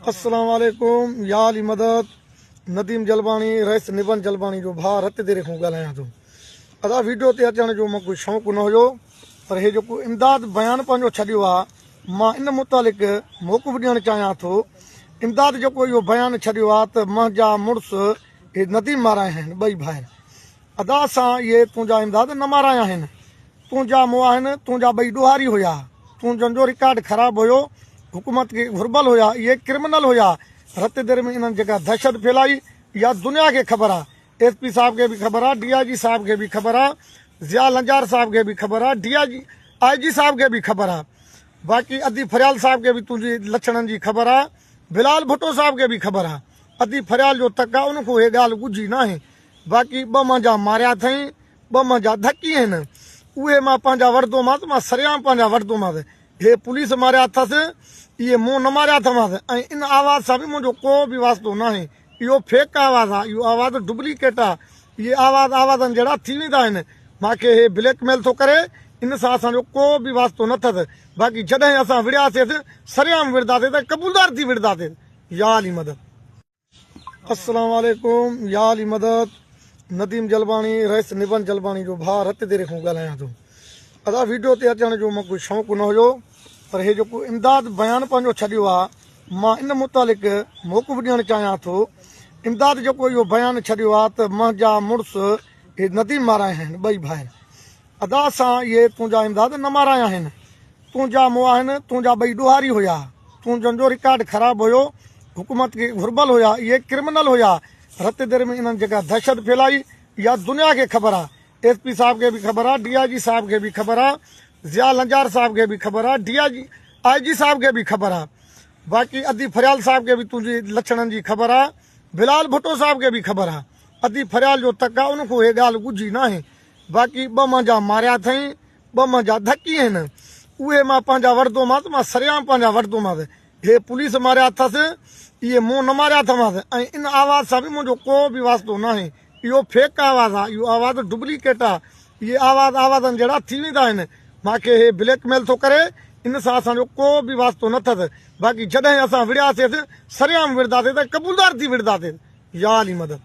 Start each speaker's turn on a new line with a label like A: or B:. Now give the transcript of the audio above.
A: अस्सलाम वालेकुम या अली मदद नदीम जलबाणी रईस निबन जलबाणी जो भा रत देरे खां ॻाल्हायां थो। अदा वीडियो ते अचण जो मूंखे कोई शौक़ु न हुयो, पर हे जेको इमदाद बयानु पंहिंजो छॾियो आहे, मां इन मुतालिक़ मौक़ुफ़ ॾियणु चाहियां थो। इमदाद जेको इहो बयानु छॾियो आहे त मुंहिंजा मुड़ुस हे नदीम माराया आहिनि, ॿई भाइर। अदा सां इहे तुंहिंजा इमदाद न माराया आहिनि, तुंहिंजा मूं आहिनि, तुंहिंजा ॿई ॾोहारी हुया, तुंहिंजो रिकॉर्ड ख़राबु हुयो, हुकूमत खे घुरबल हुया, इहे क्रिमिनल हुया। रत देर में इन्हनि जेका दहशत फैलाई इहा दुनिया खे ख़बर आहे, SP साहब खे बि ख़बर आहे, DIG साहब खे बि ख़बर आहे, ज़िया लंजार साहब खे बि ख़बर आहे, IG साहब खे बि ख़बर आहे, बाक़ी अदी फरियाल साहब खे बि तुंहिंजी लक्षणनि जी ख़बर आहे, बिलाल भुट्टो साहब खे बि ख़बर आहे। अदी फरियाल जो तक आहे, उनखां इहे ॻाल्हि ॻुझी न आहे। बाक़ी ॿ मुंहिंजा मारिया अथई, ॿ मुंहिंजा धकी आहिनि, उहे मां पंहिंजा वठंदोमांसि, मां सरेआम पंहिंजा वठंदोमांसि। हे पुलिस मारिया अथसि, इहे मूं न मारिया अथमांसि, ऐं इन आवाज़ सां बि मुंहिंजो को बि वास्तो न आहे। इहो फेक आवाज़ आहे, इहो आवाज़ डुप्लीकेट आहे। इहे आवाज़नि जहिड़ा थी वेंदा आहिनि। मूंखे हे ब्लैकमेल थो करे, इन सां असांजो को बि वास्तो न अथसि। बाक़ी जॾहिं असां विड़ियासीं, सरेआम विड़दासीं त क़बूलदार थी विड़दासीं। या अली मदद। अस्सलाम वालेकुम या अली मदद नदीम जलबाणी रईस निबन जलबाणी जो भा रत देरे खां ॻाल्हायां थो। अदा वीडियो ते अचण जो मूंखे कोई शौक़ु न हुयो, पर हे जेको इमदाद बयानु पंहिंजो छॾियो आहे, मां इन मुतालिक़ मौक़ुफ़ ॾियणु चाहियां थो। इमदाद जेको इहो बयानु छॾियो आहे त मुंहिंजा मुड़ुस हे नदीम माराया आहिनि, ॿई भाइर। अदा सां इहे तुंहिंजा इमदाद न माराया आहिनि, तुंहिंजा मूं आहिनि, तुंहिंजा ॿई ॾोहारी हुया, तुंहिंजो रिकॉर्ड ख़राबु हुयो, हुकूमत खे घुरबल हुया, इहे क्रिमिनल हुया। रत देर में इन्हनि जेका दहशत फैलाई इहा दुनिया खे ख़बर आहे। SP साहब खे बि ख़बर आहे, DIG साहब खे बि ख़बर आहे, ज़िया लंजार साहब खे बि ख़बर आहे, IG साहब खे बि ख़बर आहे, बाक़ी अदी फरियाल साहब खे बि तुंहिंजी लक्षणनि जी ख़बर आहे, बिलाल भुट्टो साहब खे बि ख़बर आहे। अदी फरियाल जो तक आहे, उनखां इहे ॻाल्हि ॻुझी न आहे। बाक़ी ॿ मुंहिंजा मारिया अथई, ॿ मुंहिंजा धकी आहिनि, उहे मां पंहिंजा वठंदोमांसि, मां सरेआम पंहिंजा वठंदोमांसि। हे पुलिस मारिया अथसि, इहे मूं न मारिया अथमांसि, ऐं इन आवाज़ सां बि मुंहिंजो को बि वास्तो न आहे। इहो फेक आवाज़ आहे, इहो आवाज़ डुप्लीकेट आहे। इहे आवाज़नि जहिड़ा थी वेंदा आहिनि। मूंखे हे ब्लैकमेल थो करे, इन सां असांजो को बि वास्तो न अथसि। बाक़ी जॾहिं असां विड़ियासीं, सरेआम विड़दासीं त क़बूलदार थी विड़दासीं। या अली मदद।